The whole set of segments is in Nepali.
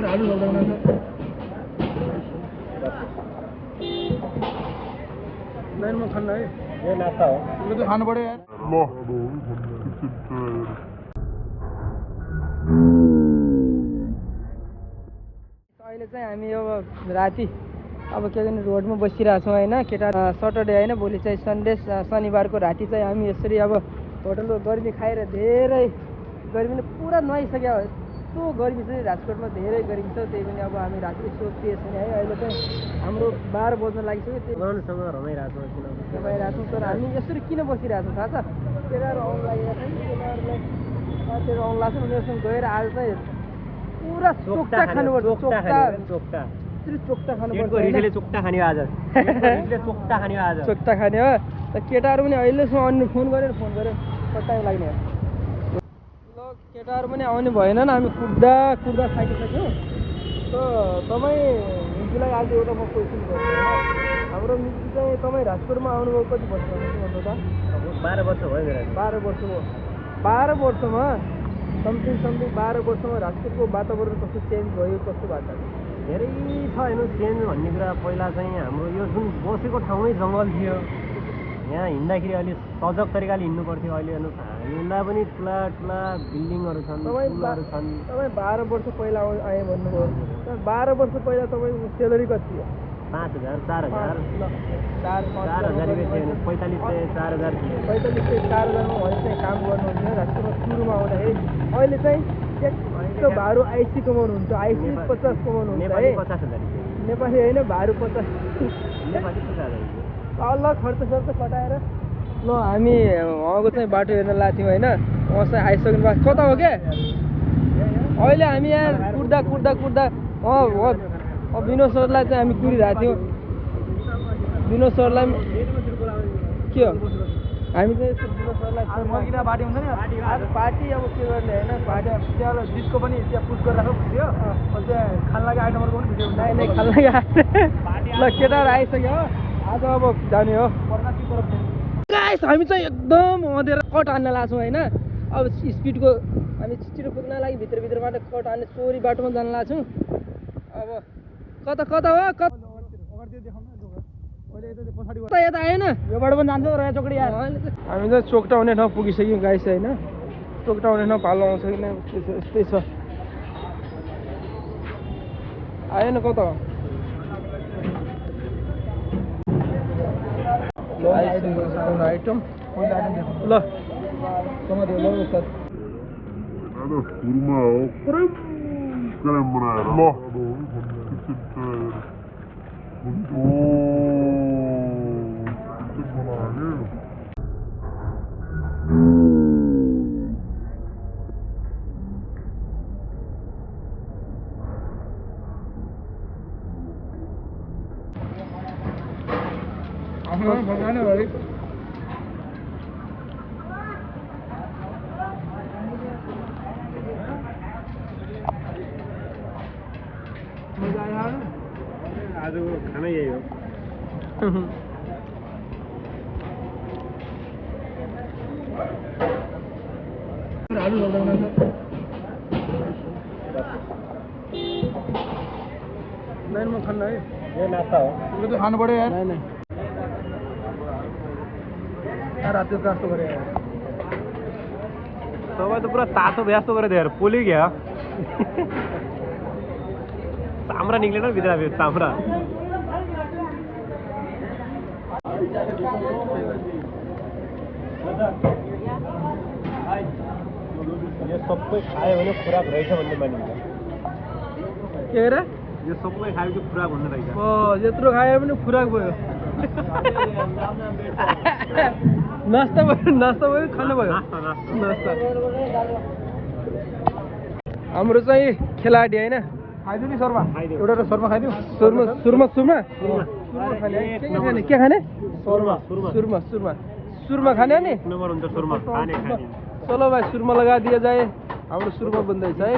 म खान्न है यो नास्ता हो यो त खानु पर्यो यार अहिले चाहिँ हामी अब राति अब के गर्ने रोडमा बसिरहेको छौँ होइन केटा सटरडे होइन भोलि चाहिँ सन्डे शनिबारको राति चाहिँ हामी यसरी अब होटलको गर्मी खाएर धेरै गर्मीले पुरा नुहाइसक्यो यस्तो गर्मी चाहिँ राजकोटमा धेरै गर्मी छ त्यही पनि अब हामी राति यसो फ्रेस छैन है अहिले चाहिँ हाम्रो 12 बज्न लागिसक्यो त्यही मनसँग रमाइरहेको छ रमाइरहेको छौँ तर हामी यसरी किन बसिरहेको छौँ थाहा छ केटाहरू आउनु लागेको छ केटाहरूलाई साथीहरू आउनु लाग्छ उनीहरूसँग गएर आज चाहिँ पुरा चोक्टा खानुपर्छ चोक्टा चोक्टा खानुपर्छ रिसले चोक्टा खाने आज रिसले चोक्टा खाने आज चोक्टा खाने हो त केटाहरू पनि अहिलेसम्म अन्य फोन गरेर टाइम लाग्ने ल केटाहरू पनि आउने भएन हामी कुद्दा थाकिसक्यौँ त तपाईँ मिन्टुलाई आज एउटा म क्वेसन गर्छु होइन हाम्रो मिन्टु चाहिँ तपाईँ राजकोटमा आउनुभयो कति वर्ष भन्नु त 12 वर्ष भयो मेरो 12 वर्ष हो 12 वर्षमा समथिङ 12 वर्षमा राजकोटको वातावरण कस्तो चेन्ज भयो कस्तो भएको धेरै छ हेर्नु चेन्ज भन्ने कुरा पहिला चाहिँ हाम्रो यो जुन बसेको ठाउँमै जङ्गल थियो यहाँ हिँड्दाखेरि अलि सजग तरिकाले हिँड्नु पर्थ्यो अहिले हेर्नु हिँड्दा पनि ठुला बिल्डिङहरू छन् पुलहरू छन् तपाईँ 12 वर्ष पहिला आएँ भन्नुभयो 12 वर्ष पहिला तपाईँको सेलरी कति थियो 5,000 4,000 4,000 45 से 4,000 थियो 45 से 4,000 मा भने चाहिँ काम गर्नुहुन्थ्यो राजकोटमा सुरुमा आउँदाखेरि अहिले चाहिँ एक भाडु आइसी कमाउनुहुन्छ आइसी 50 कमाउनुहुन्छ है 50,000 नेपाली होइन भाडु 50 नेपाली 50,000 अलग खर्च कटाएर ल हामी उहाँको चाहिँ बाटो हेर्न लाग्थ्यौँ होइन उहाँ चाहिँ आइसक्नु भएको कता हो क्या अहिले हामी यहाँ कुद्दा विनोद सरलाई चाहिँ हामी कुरिरहेको थियौँ विनोद सरलाई के हो हामी चाहिँ विनोद सरलाई पार्टी हुन्छ नि पार्टी अब के गर्ने होइन पार्टी त्यहाँ डिस्को पनि त्यहाँ पुस गरिरहेको भिडियो त्यहाँ खान लागि आइटमहरूको पनि भिडियो नै खान लागि ल केटाहरू आइसक्यो हो आज अब जाने हो गाइस हामी चाहिँ एकदम अँधेर कट हान्न लाग्छौँ होइन अब स्पिडको हामी छिटो कुद्न लागि भित्रबाट कट हान्ने चोरी बाटोमा जान लाग्छौँ अब कता हो यता आएन योबाट पनि जान्छ रया चोकडी हामी चाहिँ चोकटा हुने ठाउँ पुगिसक्यौँ गाइस होइन चोकटा हुने ठाउँ भालो आउँछ कि नै यस्तै छ आएन कता हो आइटम ल आजको खाना यही हो म खान्न है यो नास्ता हो यो त खानु पर्यो यार राति कास्तो गरे तपाईँ त पुरा तातो व्यस्त गरेर दिएर पोली क्या चाम्रा निक्लेन भित्र चाम्रा यो सबै खायो भने खुराक रहेछ भन्ने मानिन्छ के अरे यो सबै खायो भने खुराक भन्ने रहेछ यत्रो खायो भने खुराक भयो नास्ता भयो खानु भयो नास्ता हाम्रो चाहिँ खेलाडी होइन खाइदियो नि शर्मा एउटा त शर्मा खाइदियो सुरमा खाने के खाने सुरमा खाने नि नम्बर हुन्छ सुरमा खाने चलो भाइ सुरमा लगा दिया जाए हाम्रो सुरमा बन्दैछ है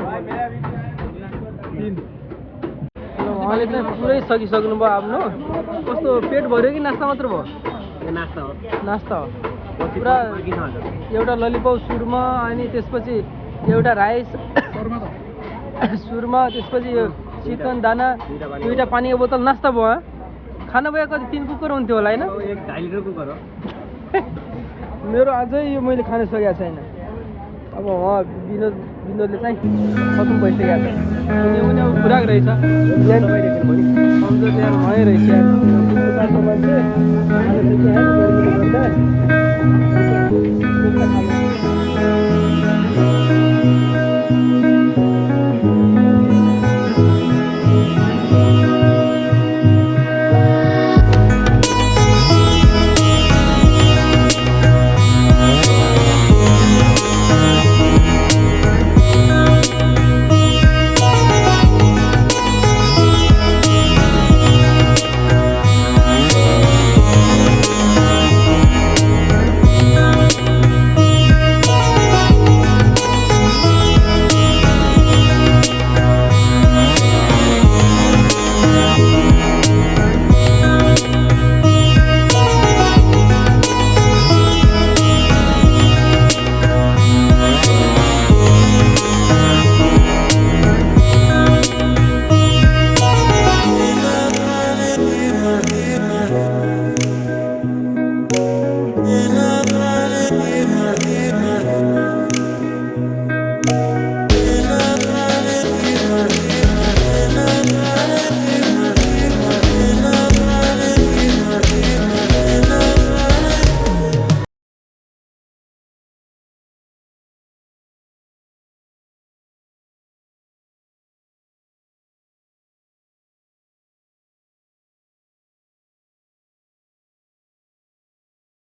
उहाँले चाहिँ पुरै सकिसक्नु भयो आफ्नो कस्तो पेट भर्यो कि नास्ता मात्र भयो नास्ता हो पुरा एउटा ललिपप सुरमा अनि त्यसपछि एउटा राइस सुरमा, त्यसपछि यो चिकन दाना, दुईवटा पानीको बोतल, नास्ता भयो। खाना भयो कति 3 कुकर हुन्थ्यो होला होइन? 1.5 लिटर कुकर हो। मेरो अझै यो मैले खान सकेको छैन। अब उहाँ विनोदले चाहिँ खत्तम भइसकेको छ। उनी अब खुराक रहेछ सम्झो यार भए रहेछ यार। मान्छे